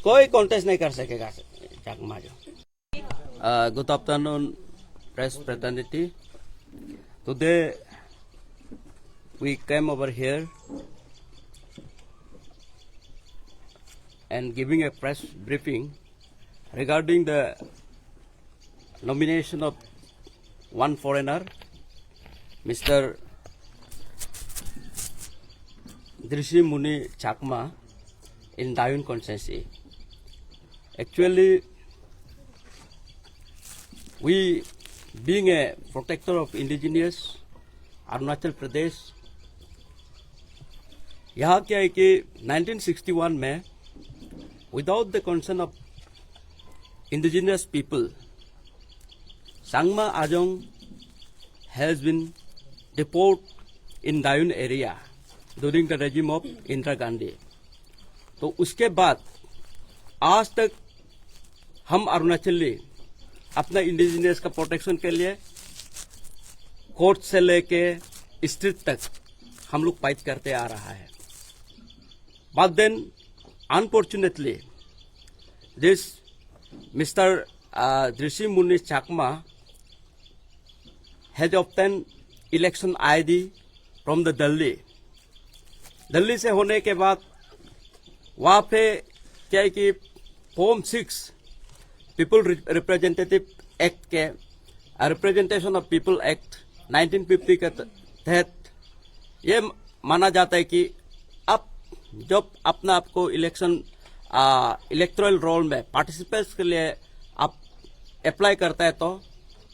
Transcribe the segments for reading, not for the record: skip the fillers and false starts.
कोई कॉन्टेस्ट नहीं कर सकेगा चकमा जो। गुड आफ्टरनून प्रेस प्रतिनिधि। Today we came over here and giving a press briefing regarding the nomination of one foreigner, Mr. Rishi Muni Chakma in Dayun constituency. Actually, we being a protector of indigenous Arunachal Pradesh, यहाँ क्या है कि 1961 में without the concern of indigenous people Sangma Ajong has been deport in Dayun area during the regime of Indira Gandhi. तो उसके बाद आज तक हम अरुणाचली अपना इंडिजिनियस का प्रोटेक्शन के लिए कोर्ट से लेके स्ट्रीट तक हम लोग फाइट करते आ रहा है। But then unfortunately this mister Rishi Muni Chakma has obtain election ID from the Delhi से होने के बाद वहां पे क्या है कि फॉर्म 6 पीपल रिप्रेजेंटेटिव एक्ट के रिप्रेजेंटेशन ऑफ पीपल एक्ट 1950 के तहत ये माना जाता है कि अब जब अपना आपको इलेक्टोरल रोल में पार्टिसिपेट्स के लिए आप अप्लाई करता है तो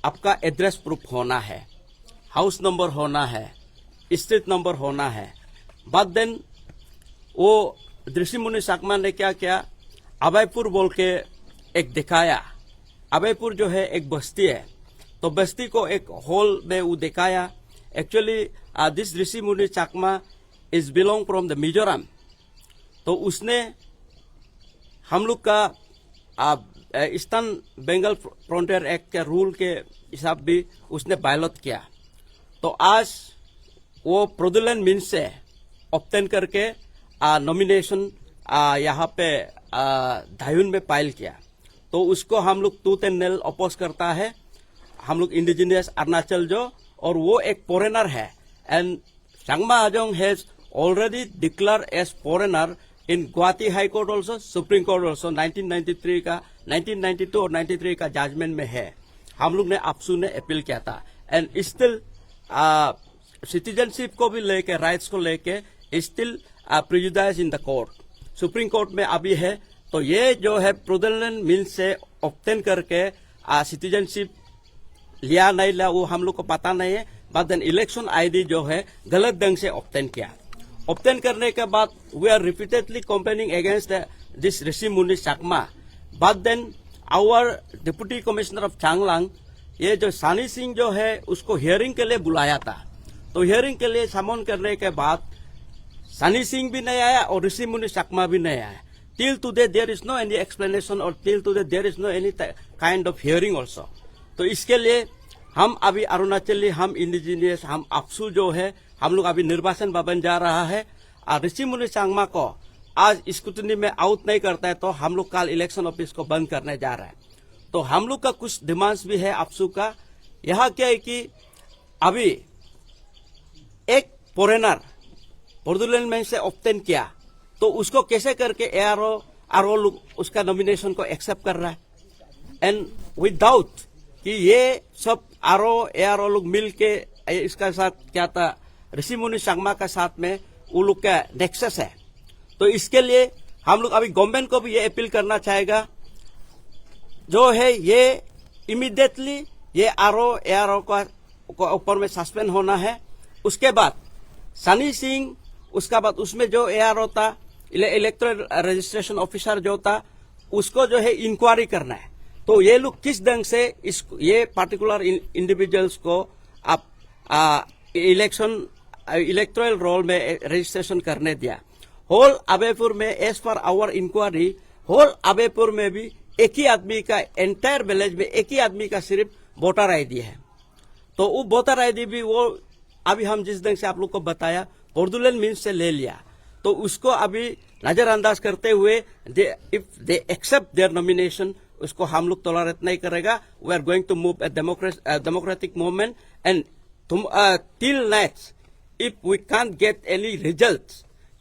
आपका एड्रेस प्रूफ होना है, हाउस नंबर होना है, स्ट्रीट नंबर होना है। बाद देन वो ऋषि मुनि चाकमा ने क्या किया, अभयपुर बोल के एक दिखाया। अभयपुर जो है एक बस्ती है, तो बस्ती को एक हॉल में वो दिखाया। Actually this Rishi Muni Chakma is belong from the Mizoram. तो उसने हम लोग का ईस्टर्न बंगाल फ्रंटियर एक्ट के रूल के हिसाब भी उसने वायलेट किया। तो आज वो फ्रॉडुलेंट मीन्स से ऑब्टेन करके नॉमिनेशन यहाँ पे दायुन में फाइल किया। तो उसको हम लोग टूथ एंड नेल अपोज करता है, हम लोग इंडिजिनियस अरुणाचल जो, और वो एक फॉरेनर है। And Sangma Ajong has already declare as foreigner in Guwahati high court also, supreme court also. 1992 और 93 का जजमेंट में है। हम लोग ने आपसू ने अपील किया था। एंड स्टिल सिटीजनशिप को भी लेके, राइट्स को लेके still prejudice in the court, supreme court में अभी है। तो ये जो है फ्रॉडुलेंट मीन्स से ऑब्टेन करके सिटीजनशिप लिया नहीं लिया वो हम लोग को पता नहीं है। बट देन इलेक्शन आईडी जो है गलत ढंग से ऑब्टेन किया। ऑब्टेन करने के बाद we are repeatedly complaining against this Rishi Muni Chakma. But then our deputy commissioner of Changlang, ये जो सानी सिंह जो है उसको हियरिंग के लिए बुलाया था। तो हियरिंग के लिए समन करने के बाद सानी सिंह भी नहीं आया और ऋषि मुनि चाकमा भी नहीं आया। Till today there is no any explanation और till today there is no any kind of hearing also. तो इसके लिए हम अभी अरुणाचली, हम इंडिजिनियस, हम आपसू जो है, हम लोग अभी निर्वाचन भवन जा रहा है। ऋषि मुनि चाकमा को आज स्क्रूटनी में आउट नहीं करता है तो हम लोग कल इलेक्शन ऑफिस को बंद करने जा रहा है। तो हम लोग का कुछ डिमांड्स भी है आपसू का। यहाँ क्या है कि अभी एक फॉरेनर फ्रॉडुलेंट मीन्स से ऑब्टेन किया, तो उसको कैसे करके एआरओ लोग उसका नॉमिनेशन को एक्सेप्ट कर रहा है। एंड विदाउट कि ये सब एआरओ लोग मिल के इसका साथ क्या था, ऋषि मुनि चाकमा का साथ में वो लोग का नेक्सस है। तो इसके लिए हम लोग अभी गवर्नमेंट को भी ये अपील करना चाहेगा, जो है ये इमीडिएटली ये एआरओ का ऊपर में सस्पेंड होना है। उसके बाद सनी सिंह, उसका बाद उसमें जो एआरओ था, इलेक्टोरल रजिस्ट्रेशन ऑफिसर जो था, उसको जो है इंक्वायरी करना है। तो ये लोग किस ढंग से ये पार्टिकुलर इंडिविजुअल्स को आप इलेक्टोरल रोल में रजिस्ट्रेशन करने दिया। होल अभयपुर में as per hour inquiry, whole Abhaypur में भी एक ही आदमी का, एंटायर विलेज में एक ही आदमी का सिर्फ वोटर आईडी है। तो वो वोटर आईडी भी वो अभी हम जिस ढंग से आप लोग को बताया फ्रॉडुलेंट मीन्स से ले लिया। तो उसको अभी नजरअंदाज करते हुए if they accept their nomination, उसको हम लोग टॉलरेट नहीं करेगा. We are going to move a democratic movement and till next if we can't get any result,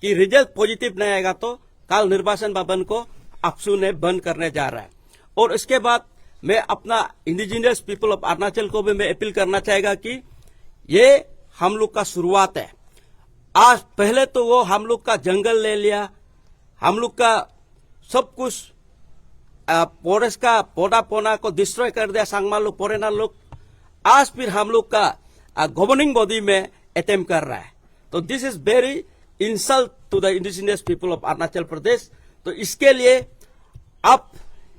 कि रिजल्ट पॉजिटिव नहीं आएगा तो कल निर्वाचन भवन को अपसू ने बंद करने जा रहा है. और इसके बाद मैं अपना इंडिजिनियस पीपल ऑफ अरुणाचल को भी मैं अपील करना चाहेगा कि ये हम लोग का शुरुआत है. आज पहले तो वो हम लोग का जंगल ले लिया, हम लोग का सब कुछ फॉरेस्ट का पौधा पोना को डिस्ट्रॉय कर दिया सांगमा लोग, फॉरेनर लोग. आज फिर हम लोग का गवर्निंग बॉडी में अटेम्प्ट कर रहा है. तो this is very insult to the indigenous people of Arunachal Pradesh. तो इसके लिए अब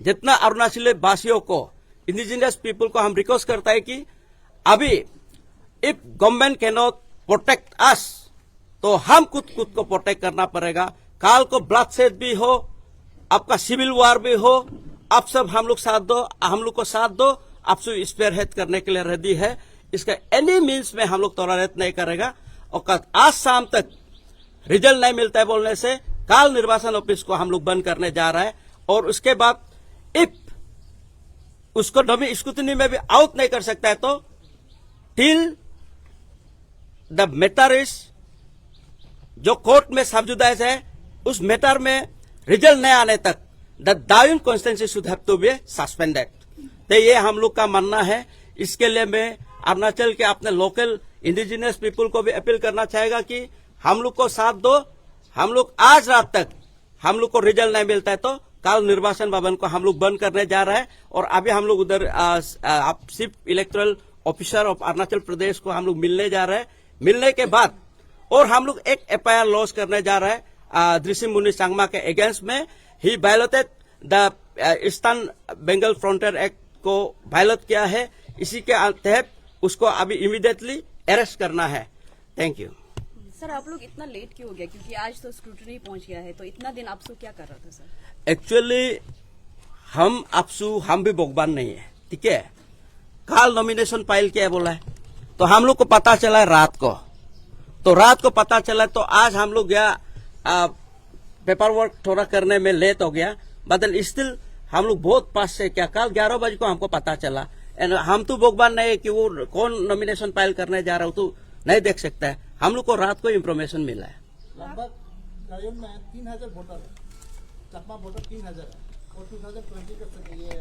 जितना अरुणाचल वासियों को, इंडिजिनियस पीपल को हम रिक्वेस्ट करता है कि अभी if government can not protect us, तो हम खुद को प्रोटेक्ट करना पड़ेगा. काल को ब्लड शेड भी हो, आपका सिविल वॉर भी हो, आप सब हम लोग साथ दो, हम लोग को साथ दो. आप सब स्पेयर हेड करने के लिए रेडी है. इसका एनी मीन्स में हम लोग टॉलरेट नहीं करेगा. और आज शाम तक रिजल्ट नहीं मिलता है बोलने से काल निर्वाचन ऑफिस को हम लोग बंद करने जा रहा है. और उसके बाद इफ उसको डमी स्क्रूटनी में भी आउट नहीं कर सकता है तो टिल द मैटर इज, जो कोर्ट में सब्जुडाइज है, उस मैटर में रिजल्ट नहीं आने तक the down constituency should have to be suspended. तो ये हम लोग का मानना है. इसके लिए मैं अरुणाचल के अपने लोकल इंडिजिनियस पीपल को भी अपील करना चाहेगा कि हम लोग को साथ दो. हम लोग आज रात तक हम लोग को रिजल्ट नहीं मिलता है तो कल निर्वाचन भवन को हम लोग बंद करने जा रहा है. और अभी हम लोग उधर chief electoral officer of Arunachal Pradesh को हम लोग मिलने जा रहे हैं. मिलने के बाद और हम लोग एक एफआईआर लॉन्च करने जा रहा है दृश्य मुनि सांगमा के अगेंस्ट में. He violated the eastern Bengal frontier act को वायलेट किया है. इसी के तहत उसको अभी इमीडिएटली अरेस्ट करना है. Thank you. सर, आप लोग इतना लेट क्यों हो गया? क्योंकि आज तो स्क्रूटनी पहुंच गया है, तो इतना दिन आपसू क्या कर रहा था सर? एक्चुअली हम अपसू हम भी भगवान नहीं है, ठीक है. काल नॉमिनेशन फाइल किया बोला है तो हम लोग को पता चला है रात को. तो रात को पता चला तो आज हम लोग गया पेपर वर्क थोड़ा करने में लेट हो गया. बट स्टिल हम लोग बहुत पास से क्या कल 11 बजे को हमको पता चला. एंड हम तो भगवान नहीं है कि वो कौन नॉमिनेशन फाइल करने जा रहा हो तो नहीं देख सकता है. हम लोग को रात को इंफॉर्मेशन मिला है. लगभग रायन में 3000 वोटर है, चकमा वोटर 3000 है और 2020 का ये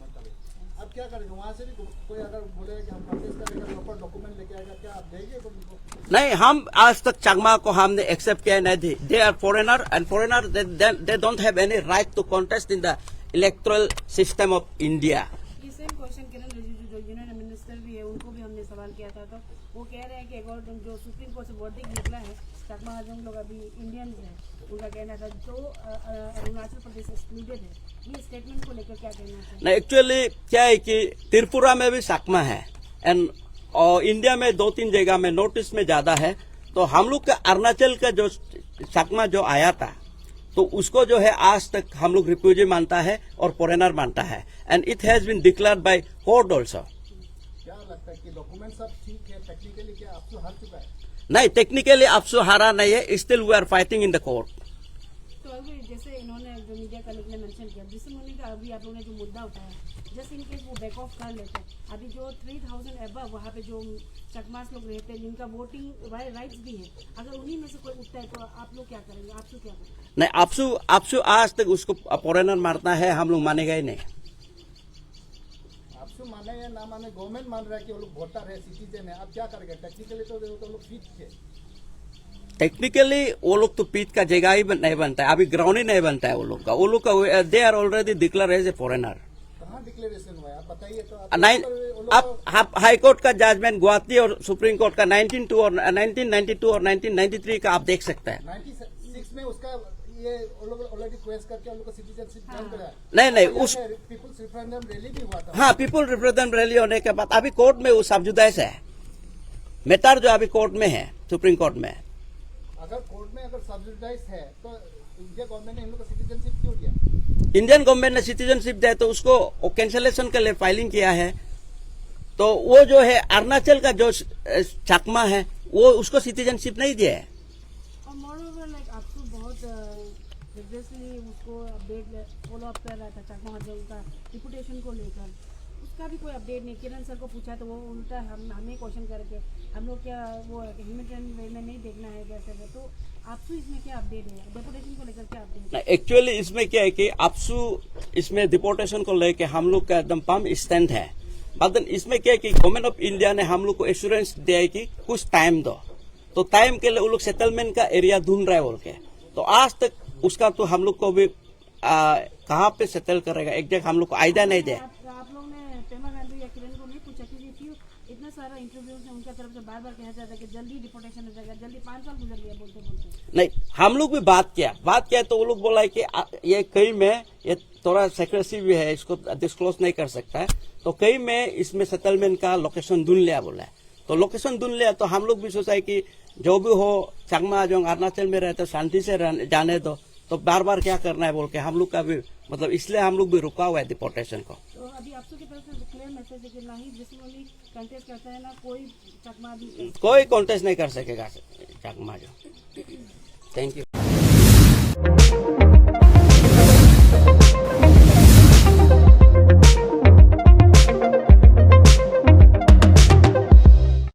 मतलब है. अब क्या करेंगे? वहाँ से भी कोई अगर बोलेगा कि हम प्रोटेस्ट करेंगे, प्रॉपर डॉक्यूमेंट लेके आएगा, क्या आप देंगे उनको? नहीं, हम आज तक चकमा को हमने एक्सेप्ट किया नहीं थी. They are foreigner and foreigner they don't have any right to contest in the electoral system of India. ये सेम क्वेश्चन किरण रिजिजू जो यूनियन मिनिस्टर भी है उनको भी हमने सवाल किया था. तो वो कह रहे हैं कि अकॉर्डिंग जो सुप्रीम कोर्ट से वर्डिक्ट निकला है, चकमा हजम लोग अभी इंडियन हैं, उनका कहना था जो अरुणाचल प्रदेश एक्सक्लूडेड है. ये स्टेटमेंट को लेकर क्या कहना है? नहीं, एक्चुअली क्या है कि त्रिपुरा में भी चकमा है एंड इंडिया में 2-3 जगह में नॉर्थ ईस्ट में ज्यादा है. तो हम लोग का अरुणाचल का जो चकमा जो आया था तो उसको जो है आज तक हम लोग रिफ्यूजी मानता है और फॉरेनर मानता है. And it has been declared by court also. क्या लगता है कि डॉक्यूमेंट सब ठीक है? टेक्निकली क्या आपसे हार चुका है? नहीं, टेक्निकली आपसे हारा नहीं है. Still we are fighting in the court. तो अभी जैसे इन्होंने जो मीडिया कलिक ने मेंशन किया, जिससे मुनि का अभी आप लोगों ने जो मुद्दा उठाया, जस्ट इन केस वो बैक ऑफ कर लेते, अभी जो 3000 एबव वहाँ पे जो चकमास लोग रहते हैं जिनका वोटिंग राइट्स भी है, अगर उन्हीं में से कोई उठता है तो आप लोग क्या करेंगे? आपसे क्या करेंगे? नहीं, आपसे आज तक उसको फॉरेनर मारना है, हम लोग मानेगा ही नहीं. आपसे माने या ना माने, गवर्नमेंट मान रहा है कि वो लोग वोटर है, सिटीजन है. आप क्या करेंगे? टेक्निकली तो लोग फिट थे. टेक्निकली वो लोग तो पीठ का जगह ही नहीं बनता है, अभी ग्राउंड ही नहीं बनता है वो लोग का. They are already declare as a foreigner. कहाँ डिक्लेरेशन हुआ है आप बताइए तो. आप हाई कोर्ट का जजमेंट गुवाहाटी और सुप्रीम कोर्ट का 1992 और 1993 का आप देख सकते हैं. 96 में उसका ये ऑलरेडी क्वेश्चन करके उन लोगों को सिटीजनशिप ग्रांट कराया. नहीं उस पीपुल्स रेफरेंडम रैली भी हुआ था. हाँ, पीपुल रिप्रेजेंटेटिव रैली होने के बाद अभी कोर्ट में वो सब्जुडाइज है मैटर जो अभी कोर्ट में है, सुप्रीम कोर्ट में. अगर कोर्ट में अगर सब्सिडाइज है तो इंडिया गवर्नमेंट ने इन लोगों को सिटीजनशिप क्यों दिया? इंडियन गवर्नमेंट ने सिटीजनशिप दिया तो उसको कैंसलेशन के लिए फाइलिंग किया है. तो वो जो है अरुणाचल का जो चकमा है वो उसको सिटीजनशिप नहीं दिया है. रिग्रेसली उसको अपडेट फॉलो अप कर रहा था चकमा हजों का रिपुटेशन को लेकर, उसका भी कोई अपडेट नहीं। किरण सर को पूछा तो वो उल्टा हमें क्वेश्चन करके हम लोग क्या वो ह्यूमैनिटेरियन वे में नहीं देखना है कैसे है। तो आपसू इसमें क्या अपडेट है, डिपोटेशन को लेकर क्या अपडेट है? एक्चुअली इसमें क्या है कि आपसू इसमें डिपोर्टेशन को लेके हम लोग का एकदम पम स्टैंड है। बट इसमें क्या है कि गवर्नमेंट ऑफ इंडिया ने हम लोग को एश्योरेंस दिया है कि कुछ टाइम दो, तो टाइम के लिए वो लोग सेटलमेंट का एरिया ढूंढ रहे हैं बोल के। तो आज तक उसका तो हम लोग को भी कहाँ पे सेटल करेगा एग्जैक्ट हम लोग को आइडिया नहीं दे। आप लोग ने पेमा गांधी या किरण को नहीं पूछा क्योंकि इतना सारा इंटरव्यूज में उनका तरफ से बार बार कहा जाता है कि जल्दी डिपोर्टेशन हो जाएगा, जल्दी 5 साल गुजर गया बोलते बोलते। नहीं, हम लोग भी बात किया तो वो लोग बोला है कि ये कई में ये थोड़ा सेक्रेसी भी है, इसको डिस्क्लोज नहीं कर सकता है। तो कई में इसमें सेटलमेंट का लोकेशन ढूंढ लिया बोला है। तो लोकेशन ढूंढ लिया तो हम लोग भी सोचा है कि जो भी हो चकमा जो अरुणाचल में रहते शांति से जाने दो, तो बार बार क्या करना है बोल के हम लोग का भी मतलब इसलिए हम लोग भी रुका हुआ है डिपोर्टेशन को। तो अभी आपसू की तरफ से क्लियर मैसेज है कि ना ही जिसमें कंटेस्ट करता है ना कोई चकमा भी कोई कॉन्टेस्ट नहीं कर सकेगा चकमा जो। Thank you.